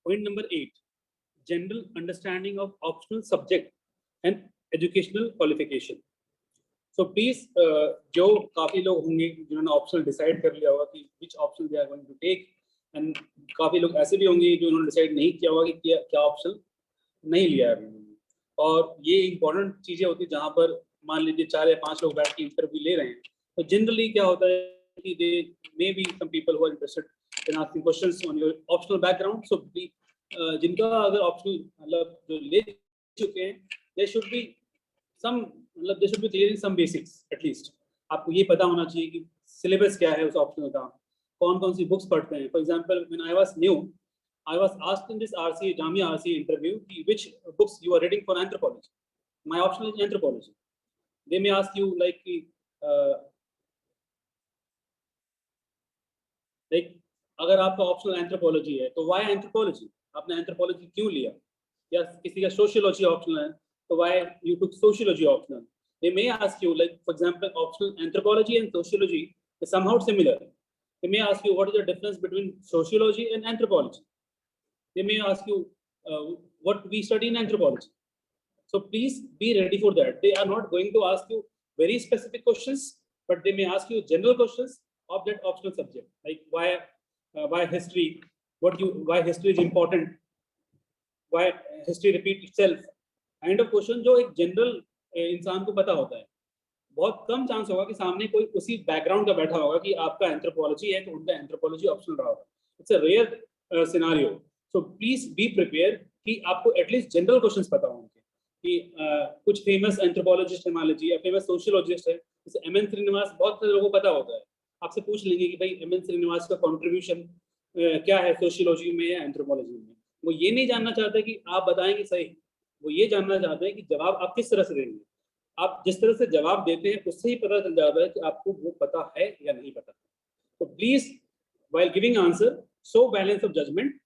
Point number 8, general understanding of optional subject and educational qualification. So please, जो काफी लोग होंगे जिन्होंने ऑप्शनल डिसाइड कर लिया होगा कि which option they are going to take, and काफी लोग ऐसे भी होंगे जो उन्होंने डिसाइड नहीं किया होगा कि क्या ऑप्शन नहीं लिया है। और ये इंपॉर्टेंट चीजें होती है जहाँ पर मान लीजिए 4 या 5 लोग बैठ के इंटरव्यू ले रहे हैं, तो जनरली क्या होता है कि they may be some people who are interested in asking questions on your optional background. So जिनका अगर ऑप्शनल मतलब जो ले चुके हैं, दे शुड बी सम मतलब they should be clear in some basics at least. आपको ये पता होना चाहिए कि सिलेबस क्या है उस ऑप्शनल का, कौन कौन सी बुक्स पढ़ते हैं। For example when I was new, I was asked in this RCA, Jamia RCA interview, which books you are reading for anthropology. My option is anthropology. They may ask you like अगर आपका optional anthropology है तो why anthropology? आपने anthropology क्यों लिया? या किसी का सोशियोलॉजी ऑप्शनल है तो why you took sociology optional? They may ask you like, for example, optional anthropology and sociology is somehow similar. They may ask you what is the difference between sociology and anthropology. They may ask you what we study in anthropology. So please be ready for that. They are not going to ask you very specific questions, but they may ask you general questions of that optional subject, like why history, why history is important, why history repeat itself, kind of question जो एक general इंसान को पता होता है। बहुत कम chance होगा कि सामने कोई उसी बैकग्राउंड का बैठा होगा कि आपका एंथ्रोपोलॉजी है तो उनका एंथ्रोपोलॉजी ऑप्शनल रहा होगा। It's a rare scenario. So please be prepared कि आपको एटलीस्ट जनरल क्वेश्चंस पता होंगे कि कुछ फेमस एंथ्रोपोलॉजिस्ट है मान लीजिए या फेमस सोशियोलॉजिस्ट है, जैसे एमएन श्रीनिवास, बहुत सारे लोगों को पता होता है। आपसे पूछ लेंगे कि भाई एमएन श्रीनिवास का कंट्रीब्यूशन क्या है सोशियोलॉजी में या एंथ्रोपोलॉजी में। वो ये नहीं जानना चाहते कि आप बताएंगे सही, वो ये जानना चाहते हैं कि जवाब आप किस तरह से देंगे। आप जिस तरह से जवाब देते हैं उससे ही पता चल जाता है कि आपको वो पता है या नहीं पता। तो please while giving answer show balance of judgment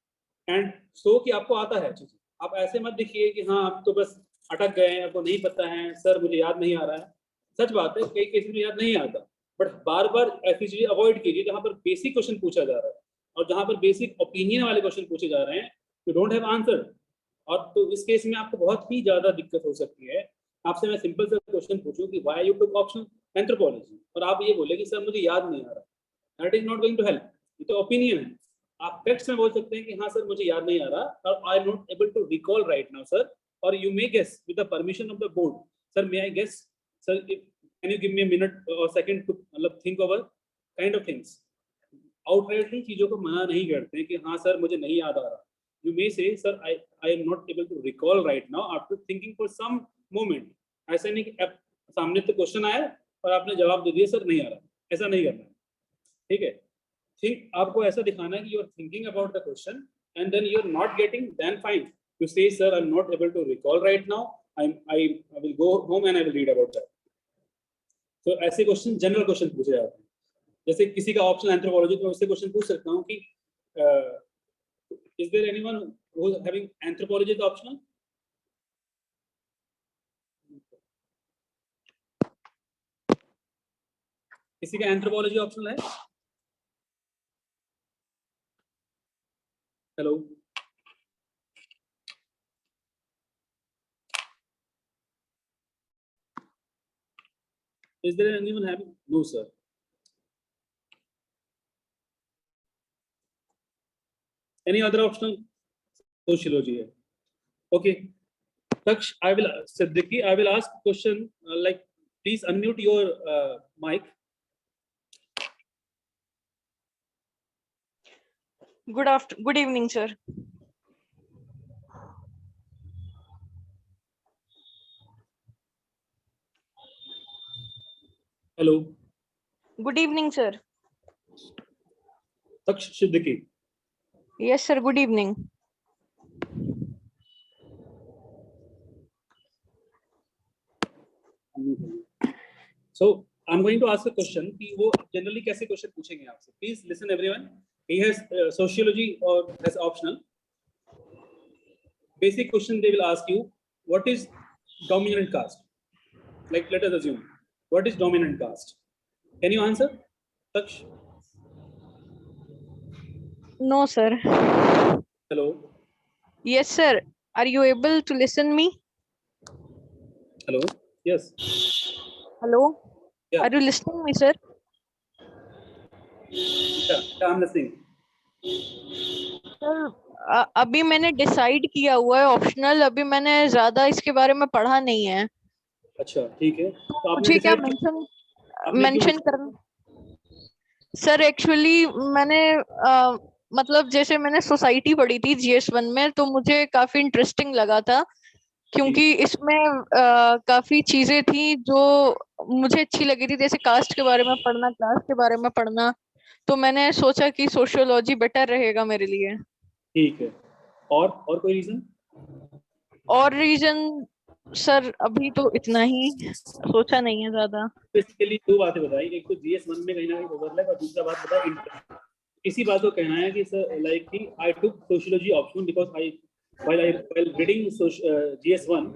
and so कि आपको आता है चीज़। आप ऐसे मत दिखिए कि हाँ आप तो बस अटक गए हैं, आपको नहीं पता है, सर मुझे याद नहीं आ रहा है। सच बात है कई केस में याद नहीं आता, बट बार बार ऐसी चीजें अवॉइड कीजिए जहाँ पर बेसिक क्वेश्चन पूछा जा रहा है और जहाँ पर बेसिक ओपिनियन वाले क्वेश्चन पूछे जा रहे हैं, यू डोंट हैव आंसर। और तो इस केस में आपको बहुत ही ज्यादा दिक्कत हो सकती है। आपसे मैं सिंपल सा क्वेश्चन पूछूं कि why you took optional anthropology और आप ये बोले कि सर मुझे याद नहीं आ रहा, that is not going to help. ये तो ओपिनियन है। आप टेक्स्ट में बोल सकते हैं कि हाँ सर मुझे याद नहीं आ रहा और I am not able to recall right now sir, और you may guess with the permission of the board, sir may I guess sir can you give me a minute और सेकंड टू मतलब think over, kind of things. Outrightly चीजों को मना नहीं करते हैं कि हाँ सर मुझे नहीं याद आ रहा। You may say sir I am not able to recall right now after thinking for some moment. ऐसा नहीं कि सामने तो क्वेश्चन आया और आपने जवाब दे दिया सर नहीं आ रहा, ऐसा नहीं करना है, ठीक है। थिंक आपको ऐसा दिखाना है कि you are thinking about the question and then you are not getting, then fine you say sir I am not able to recall right now, I will go home and I will read about that. तो ऐसे question general question पूछे जाते हैं। जैसे किसी का optional anthropology, तो मैं उससे क्वेश्चन पूछ सकता हूँ कि is there anyone who is having anthropology as optional? किसी का एंथ्रोपोलॉजी ऑप्शनल है? Hello, is there anyone having? No sir. Any other optional? Sociology है. Okay, Taksh, I will Siddiqui, I will ask question like please unmute your mic. Good evening, sir. Hello. Good evening, sir. Taksh Siddiqui. Yes, sir. Good evening. So I'm going to ask a question कि वो generally कैसे question पूछेंगे आपसे? Please listen everyone. He has sociology or has optional. Basic question they will ask you, what is dominant caste? Like let us assume, what is dominant caste? Can you answer, Taksh? No, sir. Hello. Yes, sir. Are you able to listen me? Hello. Yes. Hello. Yeah. Are you listening me, sir? Yeah. I'm listening. Sir अभी मैंने decide किया हुआ है optional, अभी मैंने ज्यादा इसके बारे में पढ़ा नहीं है, अच्छा ठीक है, तो तो आपने मुझे क्या डिसाइड मेंशन आपने क्यों मेंशन decide करना? सर एक्चुअली मैंने मतलब जैसे मैंने सोसाइटी पढ़ी थी GS1 में, तो मुझे काफी इंटरेस्टिंग लगा था, क्योंकि इसमें काफी चीजें थी जो मुझे अच्छी लगी थी, जैसे कास्ट के बारे में पढ़ना, क्लास के बारे में पढ़ना, तो मैंने सोचा कि सोशियोलॉजी बेटर रहेगा मेरे लिए। ठीक है, और कोई रीजन? और रीजन सर अभी तो इतना ही, सोचा नहीं है ज्यादा। बेसिकली दो बातें बताई, एक तो GS1 में कहीं ना कहीं ओवरलैप, और दूसरा बात बताया इंटर। इसी बात को कहना है कि सर लाइक कि I took sociology option because I while reading GS1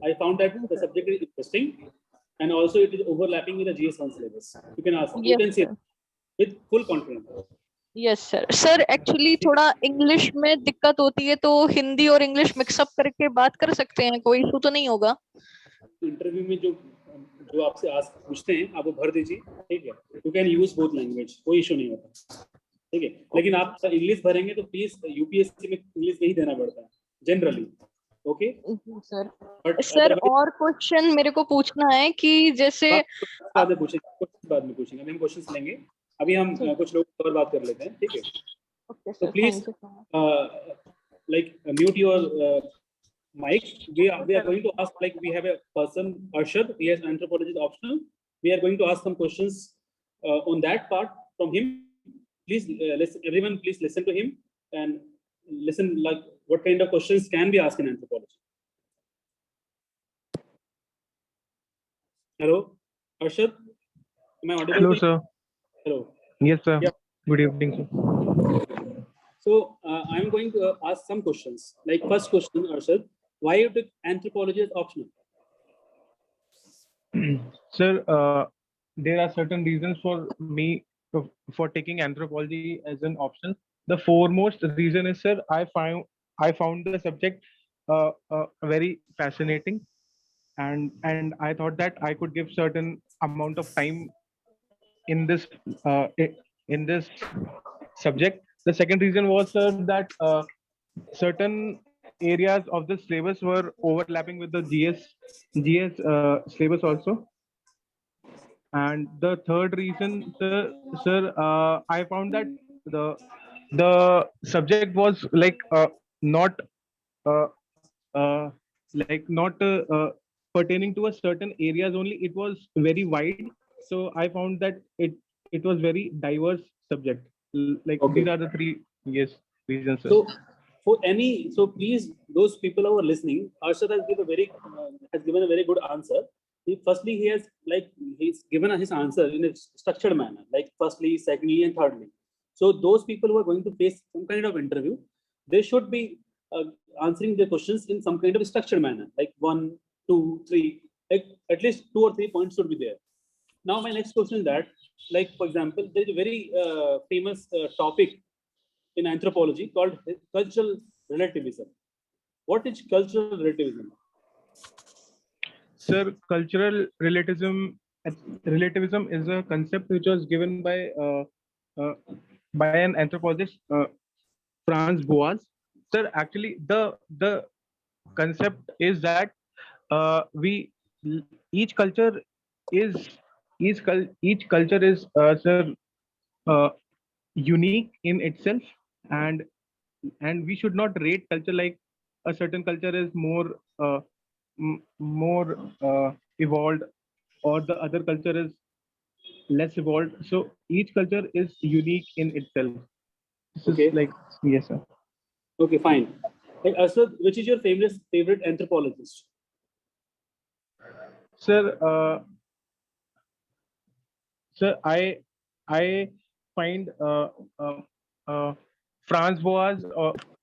I found that the subject is interesting and also it is overlapping with the GS1 syllabus. You can ask, you yes can say sir. with full confidence. Yes sir. Sir actually थोड़ा English में दिक्कत होती है, तो हिंदी और English mix up करके बात कर सकते हैं, कोई इशू तो नहीं होगा? इंटरव्यू में जो जो आपसे आज पूछते हैं आप वो भर दीजिए, ठीक है। You can use both language, कोई इशू नहीं होता, ठीक है। लेकिन आप इंग्लिश भरेंगे तो प्लीज यूपीएससी में इंग्लिश में ही देना पड़ता है generally, okay. Sir but sir otherwise और क्वेश्चन मेरे को पूछना है कि जैसे बाद में पूछेंगे, बाद में पूछेंगे, अभी हम क्वेश्चंस लेंगे। अभी हम कुछ लोग और बात कर लेते हैं, ठीक है। ओके तो sir, please thank you so much. like mute your mic. We are going to ask, like we have a person Arshad, he has anthropology optional. We are going to ask some questions on that part from him. Please listen, everyone please listen to him and listen like what kind of questions can be asked in anthropology. Hello Arshad, am I audible Hello, to you? sir. Hello. Yes, sir. Yeah. Good evening, sir. So I'm going to ask some questions. Like first question, Arshad, why you took anthropology as optional? Sir, there are certain reasons for me for taking anthropology as an option. The foremost reason is, sir, I found the subject very fascinating, and I thought that I could give certain amount of time in this in this subject. The second reason was, sir, that certain areas of the syllabus were overlapping with the GS syllabus also. And the third reason, sir, I found that the subject was like not uh, uh, not pertaining to a certain areas only. It was very wide, so I found that it was very diverse subject. Like Okay. these are the three reasons, sir. So for any, so please, those people who are listening, Arshad has given a very good answer. Firstly, he's given his answer in a structured manner, like firstly, secondly, and thirdly. So those people who are going to face some kind of interview, they should be answering their questions in some kind of structured manner, like 1, 2, 3, like at least 2 or 3 points should be there. Now my next question is that, like for example, there is a very famous topic in anthropology called cultural relativism. What is cultural relativism? Sir, cultural relativism is a concept which was given uh, by an anthropologist, Franz Boas. Sir, actually, the concept is that we each culture is each culture is sir uh, unique in itself, and we should not rate culture like a certain culture is more more evolved or the other culture is less evolved. So each culture is unique in itself. This is Okay. like, yes, sir. Okay, fine. Like Asad, which is your favorite anthropologist? Sir, sir, I find Franz Boas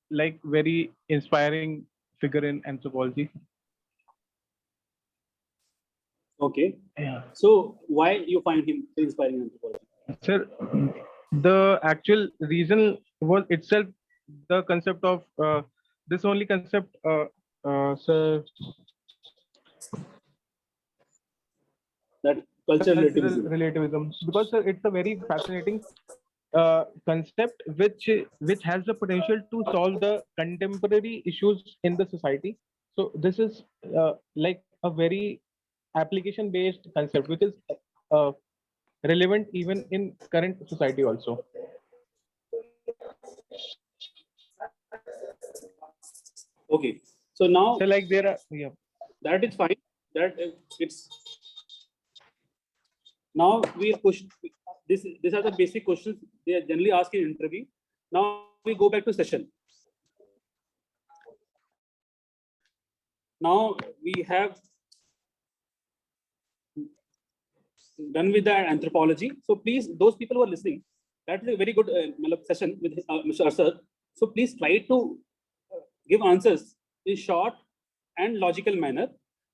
like very inspiring figure in anthropology. Okay. Yeah. So why you find him inspiring anthropology? Sir, the actual reason was itself the concept of this only concept, sir, That cultural relativism. relativism, because sir, it's a very fascinating concept which has the potential to solve the contemporary issues in the society. So this is like a very application based concept which is uh, relevant even in current society also. Okay. So now So like there are, yeah. that is fine. That it's now we push this. These are the basic questions they are generally asked in interview. Now we go back to session. Now we have done with the anthropology. So please, those people who are listening, that is a very good session with Mr. Arsad. So please try to give answers in short and logical manner.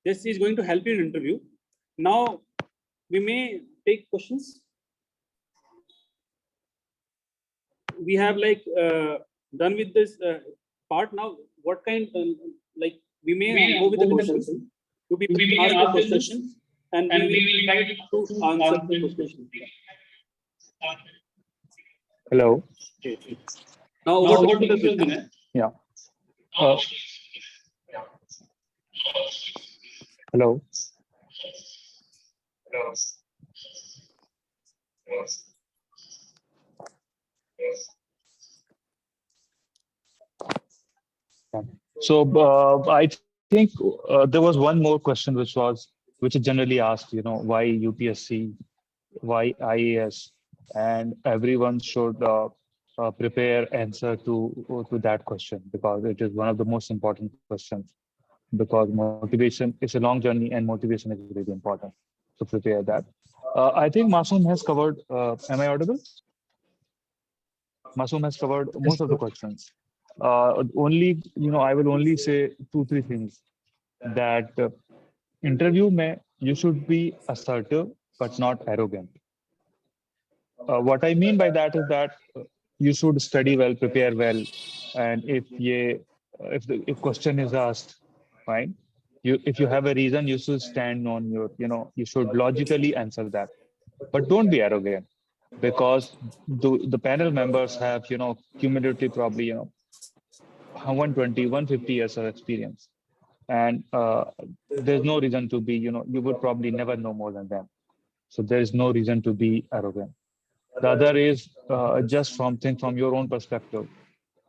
This is going to help you in interview. Now we may take questions. We have like done with this part. Now what kind like we may go with the questions. You people ask the questions and we will try to answer the questions. Hello. Okay. Now over to the Vinay. Yeah. Hello. So I think there was one more question which is generally asked. Why UPSC, why IAS, and everyone should prepare answer to that question, because it is one of the most important questions. Because motivation is a long journey and motivation is really important. So prepare that. I think Masoom has covered. Am I audible? Masoom has covered most of the questions. Only, I will only say 2-3 things. That interview you should be assertive but not arrogant. What I mean by that is that you should study well, prepare well, and if the question is asked, fine. If you have a reason, you should stand on your, you should logically answer that, but don't be arrogant, because the panel members have, cumulatively probably, 120, 150 years of experience, and there's no reason to be, you would probably never know more than them. So there is no reason to be arrogant. The other is just from your own perspective.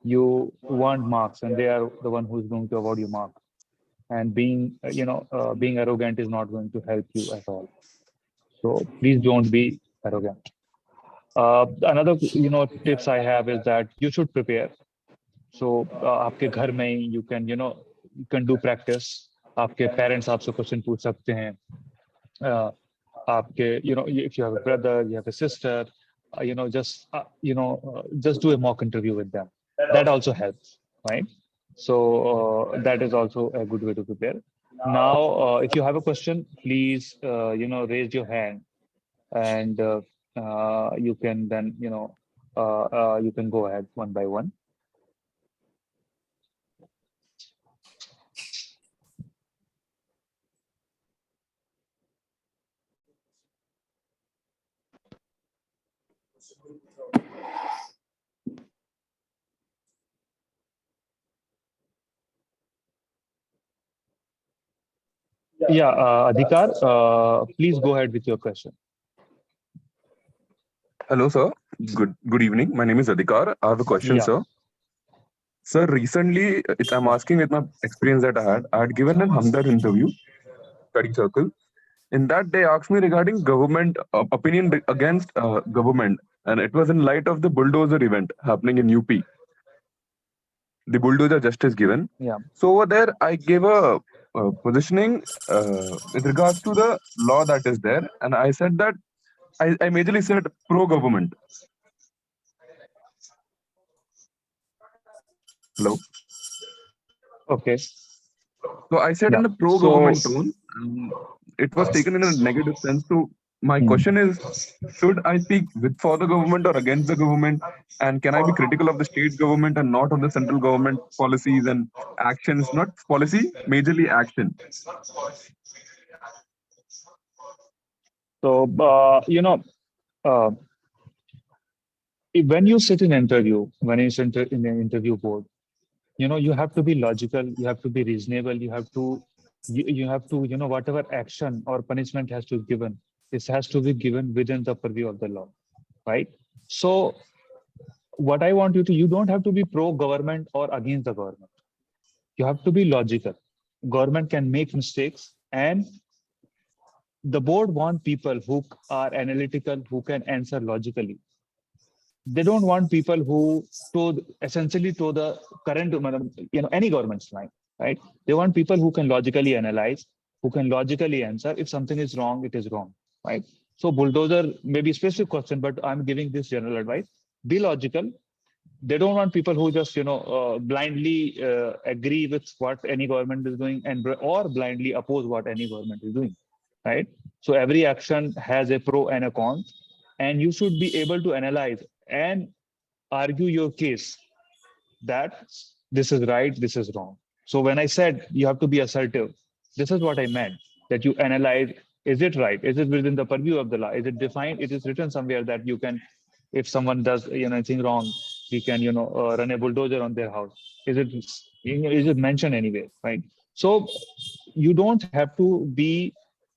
You want marks, and they are the one who's going to award you marks. And being arrogant is not going to help you at all. So please don't be arrogant. Another, tips I have is that you should prepare. So आपके घर में you can do practice. आपके parents आपसे question पूछ सकते हैं. आपके, if you have a brother, you have a sister, just do a mock interview with them. That also helps, right? So that is also a good way to prepare. Now, if you have a question, please, raise your hand, and you can then, you can go ahead one by one. Yeah, Adhikar, please go ahead with your question. Hello, sir. Good evening. My name is Adhikar. I have a question, sir. Sir, recently, I'm asking with my experience that I had given an Hamdard interview, study circle. In that, they asked me regarding government opinion against government, and it was in light of the bulldozer event happening in UP. The bulldozer justice given. Yeah. So over there, I gave a positioning with regards to the law that is there, and I said that I majorly said pro-government. Hello. Okay. So I said in a pro-government tone. It was taken in a negative sense. So My question is, should I speak with for the government or against the government? And can I be critical of the state government and not of the central government policies and actions? Not policy, majorly action. So, uh, when you sit in interview, when you sit in an interview board, you have to be logical, you have to be reasonable, you have to, whatever action or punishment has to be given, this has to be given within the purview of the law, right? So what I want you don't have to be pro-government or against the government. You have to be logical. Government can make mistakes, and the board want people who are analytical, who can answer logically. They don't want people who essentially to the current, any government's line, right? They want people who can logically analyze, who can logically answer. If something is wrong, it is wrong, right? So bulldozer may be a specific question, but I'm giving this general advice. Be logical. They don't want people who just, blindly agree with what any government is doing or blindly oppose what any government is doing, right? So every action has a pro and a con, and you should be able to analyze and argue your case that this is right, this is wrong. So when I said you have to be assertive, this is what I meant, that you analyze, is it right? Is it within the purview of the law? Is it defined? It is written somewhere that you can, if someone does anything wrong, we can run a bulldozer on their house. Is it mentioned anywhere, right? So you don't have to be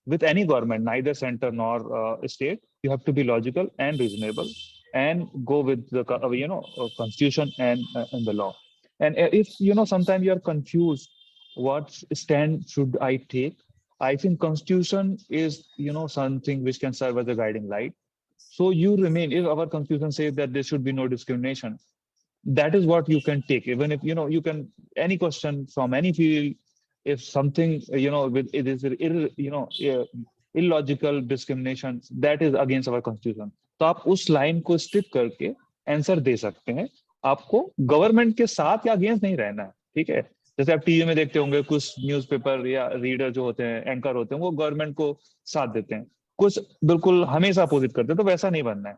with any government, neither center nor state. You have to be logical and reasonable and go with the constitution and the law. And if sometimes you are confused, what stand should I take? I think constitution is something which can serve as a guiding light. So you remain, if our constitution says that there should be no discrimination, that is what you can take. Even if you can, any question from any field, if something with it is illogical discrimination, that is against our constitution, तो आप उस line को stick करके answer दे सकते हैं. आपको government के साथ या अगेंस्ट नहीं रहना है, ठीक है? जैसे आप टीवी में देखते होंगे, कुछ न्यूज़पेपर या रीडर जो होते हैं, एंकर होते हैं, वो गवर्नमेंट को साथ देते हैं, कुछ बिल्कुल हमेशा अपोजिट करते हैं. तो वैसा नहीं बनना है.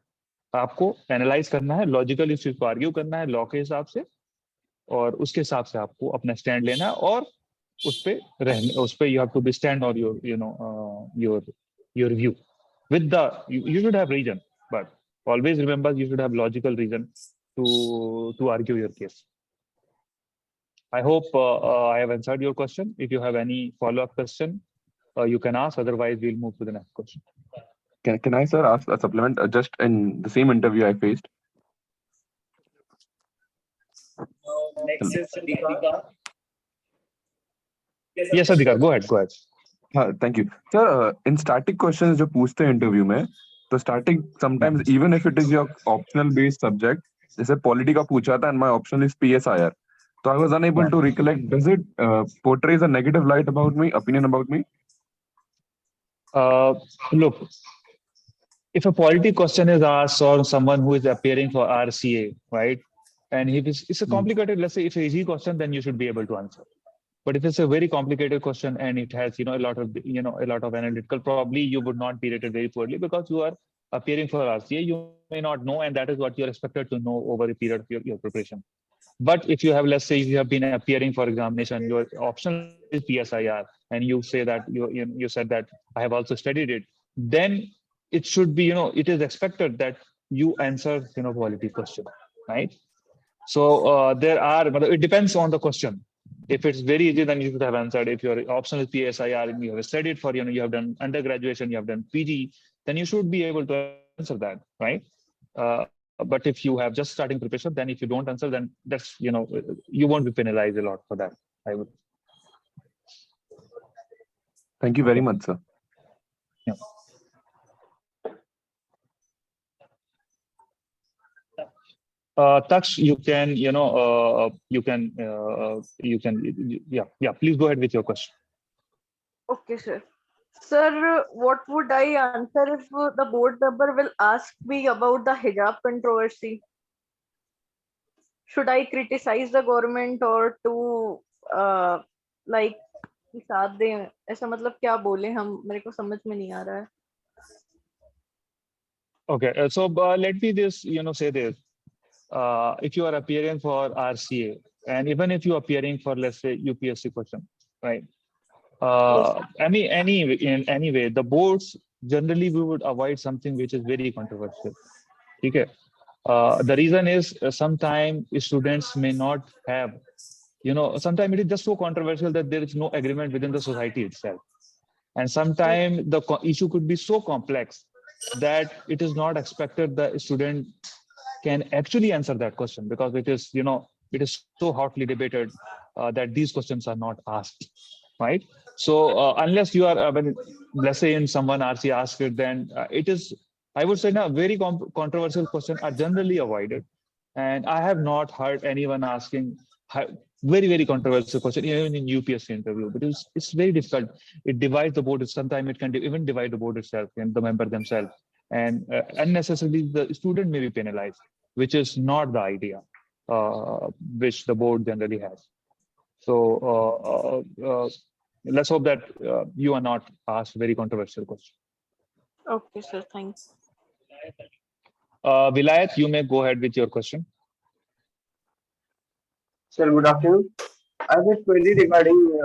आपको एनालाइज करना है, लॉजिकल इस चीज को आर्ग्यू करना है लॉ के हिसाब से, और उसके हिसाब से आपको अपना स्टैंड लेना है, और उस पे रहने, उस पे you have to be stand और your view with the, you should have reason, but always remember you should have logical reason to argue your case. I hope I have answered your question. If you have any follow-up question, you can ask. Otherwise, we'll move to the next question. Can I, sir, ask a supplement? Just in the same interview I faced. Next is Adhikar. Yes, Adhikar, go ahead. Thank you, sir. In static questions जो पूछते हैं interview में, तो static sometimes even if it is your optional based subject, जैसे polity का पूछा था and my option is PSIR, so I was unable to recollect. Does it portrays a negative light about me, opinion about me? Look, if a polity question is asked or someone who is appearing for RCA, right, and if it's a complicated, let's say if it's an easy question, then you should be able to answer. But if it's a very complicated question and it has a lot of analytical, probably you would not be rated very poorly because you are appearing for RCA. You may not know, and that is what you're expected to know over a period of your preparation. But if you have, let's say, if you have been appearing for examination, your option is PSIR, and you say that you said that I have also studied it, then it should be, it is expected that you answer, quality question, right? So it depends on the question. If it's very easy, then you should have answered. If your option is PSIR and you have studied for, you have done undergraduate, you have done PG, then you should be able to answer that, right? But if you have just starting preparation, then if you don't answer, then that's, you won't be penalized a lot for that, I would. Thank you very much, sir. Yeah. Taksh, you can, please go ahead with your question. Okay, sir. Sir, what would I answer if the board member will ask me about the hijab controversy? Should I criticize the government or to like साथ दें? ऐसा मतलब क्या बोले हम, मेरे को समझ में नहीं आ रहा है. Okay, so let me just say this: if you are appearing for RCA, and even if you are appearing for, let's say, UPSC question, right? In any way, the boards generally we would avoid something which is very controversial. Okay. The reason is sometimes students may not have, sometimes it is just so controversial that there is no agreement within the society itself. And sometimes the issue could be so complex that it is not expected the student can actually answer that question, because it is, it is so hotly debated that these questions are not asked, right? So unless you are, let's say in someone RC asks it, then it is, I would say, now very controversial questions are generally avoided. And I have not heard anyone asking very, very controversial question, even in UPSC interview, because it's very difficult. It divides the board. Sometimes it can even divide the board itself and the member themselves. And unnecessarily, the student may be penalized, which is not the idea which the board generally has. So let's hope that you are not asked very controversial question. Okay, sir. Thanks. Vilayat, you may go ahead with your question. Sir, good afternoon. I have a query regarding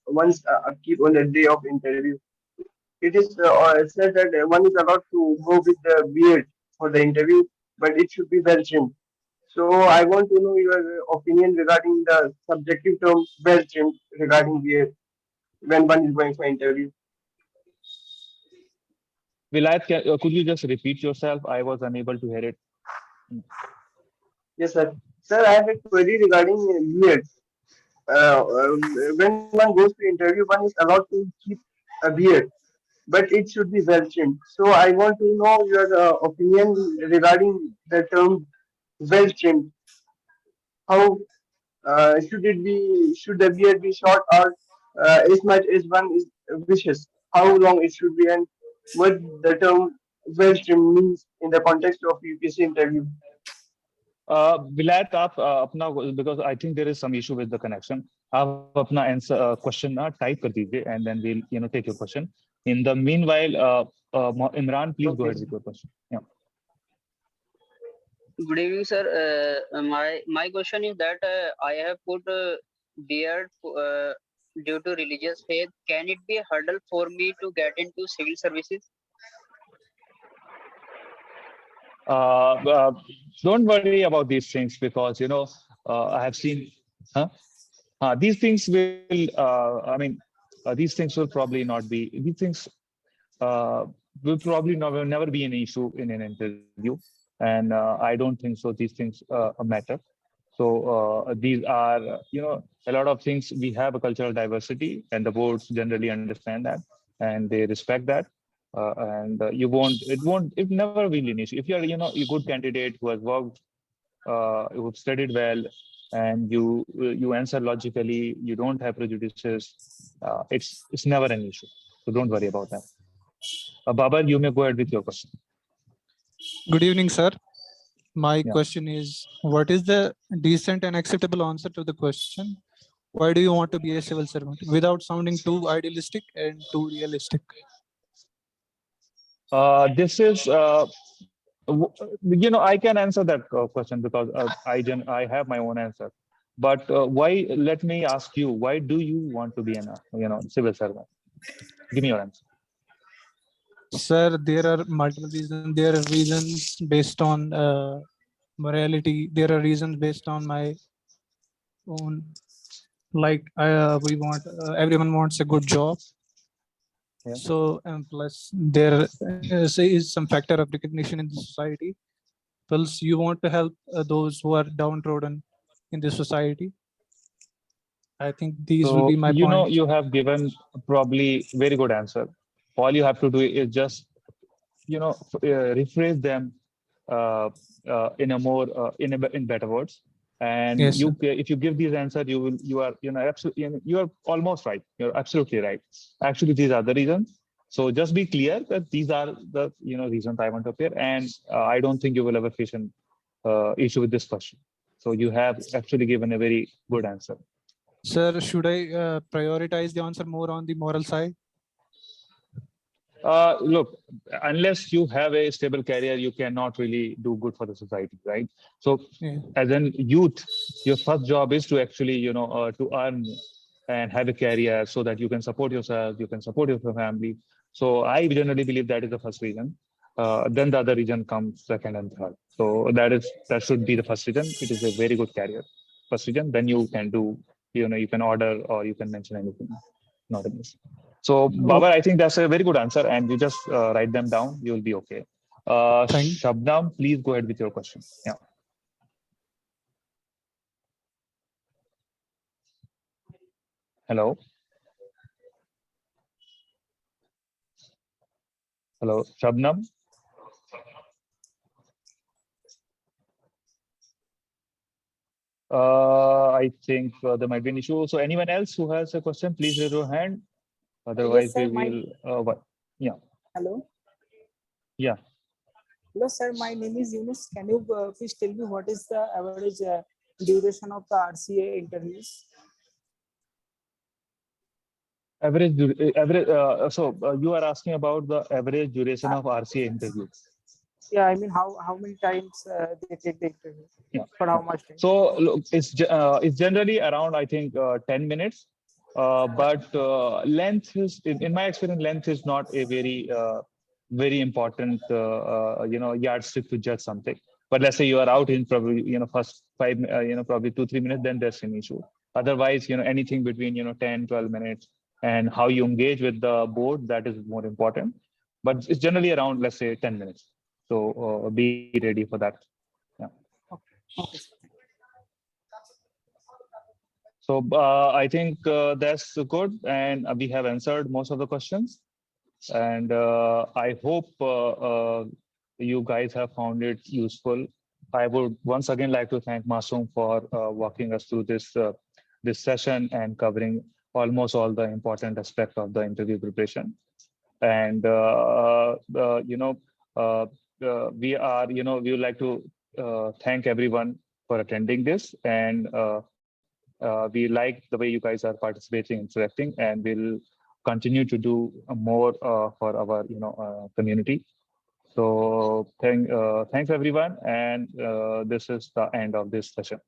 one's upkeep on the day of interview. It is said that one is allowed to go with the beard for the interview, but it should be well trimmed. So I want to know your opinion regarding the subjective term well trimmed regarding beard when one is going for interview. Vilayat, could you just repeat yourself? I was unable to hear it. Yes, sir. Sir, I have a query regarding beard. When one goes to interview, one is allowed to keep a beard, but it should be well trimmed. So I want to know your opinion regarding the term well trimmed. How should it be? Should the beard be short or as much as one is wishes? How long it should be, and what the term well trimmed means in the context of UPSC interview? Vilayat, आप अपना, because I think there is some issue with the connection. आप अपना answer question type कर दीजिए, and then we'll take your question. In the meanwhile, Imran, please go ahead with your question. Yeah. Good evening, sir. My question is that I have put beard due to religious faith. Can it be a hurdle for me to get into civil services? Don't worry about these things, because I have seen these things will these things will probably not be, these things will probably never be an issue in an interview, and I don't think so these things matter. So these are a lot of things. We have a cultural diversity, and the boards generally understand that, and they respect that. And it never will be an issue if you're a good candidate who has worked, who've studied well, and you answer logically, you don't have prejudices. It's never an issue, so don't worry about that. Babar, you may go ahead with your question. Good evening, sir. My question is, what is the decent and acceptable answer to the question, why do you want to be a civil servant, without sounding too idealistic and too realistic? This is, I can answer that question, because I have my own answer. But why? Let me ask you, why do you want to be an civil servant? Give me your answer. Sir, there are multiple reasons. There are reasons based on morality. There are reasons based on my own, like everyone wants a good job. Yeah. So, and plus there is some factor of recognition in the society. Plus, you want to help those who are downtrodden in the society. I think these will be my points. You have given probably very good answer. All you have to do is just rephrase them in a more in better words. And yes, if you give these answers, you are absolutely, you are almost right. You're absolutely right. Actually, these are the reasons. So just be clear that these are the reasons I want to appear, and I don't think you will ever face an issue with this question. So you have actually given a very good answer. Sir, should I prioritize the answer more on the moral side? Look, unless you have a stable career, you cannot really do good for the society, right? So, Yeah. as a youth, your first job is to actually, to earn and have a career so that you can support yourself, you can support your family. So, I generally believe that is the first reason. Then the other reason comes second and third. So that should be the first reason. It is a very good career. First reason, then you can do, you can order or you can mention anything. Not a miss. So, Babar, I think that's a very good answer, and you just write them down. You'll be okay. Thank you. Shabnam, please go ahead with your question. Yeah. Hello. Hello, Shabnam. I think there might be an issue. So, anyone else who has a question, please raise your hand. Otherwise, sir, we will. What? Yeah. Hello. Yeah. Hello, sir. My name is Yunus. Can you please tell me what is the average duration of the RCA interviews? Average. So you are asking about the average duration of RCA interviews. Yeah, I mean how many times they take the interview? Yeah. For how much time? So look, it's generally around, I think, 10 minutes. But length is, in my experience, length is not a very important yardstick to judge something. But let's say you are out in probably first 5 probably 2-3 minutes, then there's an issue. Otherwise, anything between 10-12 minutes, and how you engage with the board, that is more important. But it's generally around, let's say, 10 minutes. So be ready for that. Yeah. Okay. So I think that's good, and we have answered most of the questions. And I hope you guys have found it useful. I would once again like to thank Masoom for walking us through this session and covering almost all the important aspects of the interview preparation. And we would like to thank everyone for attending this, and we like the way you guys are participating, interacting, and we'll continue to do more for our community. So thanks everyone, and this is the end of this session.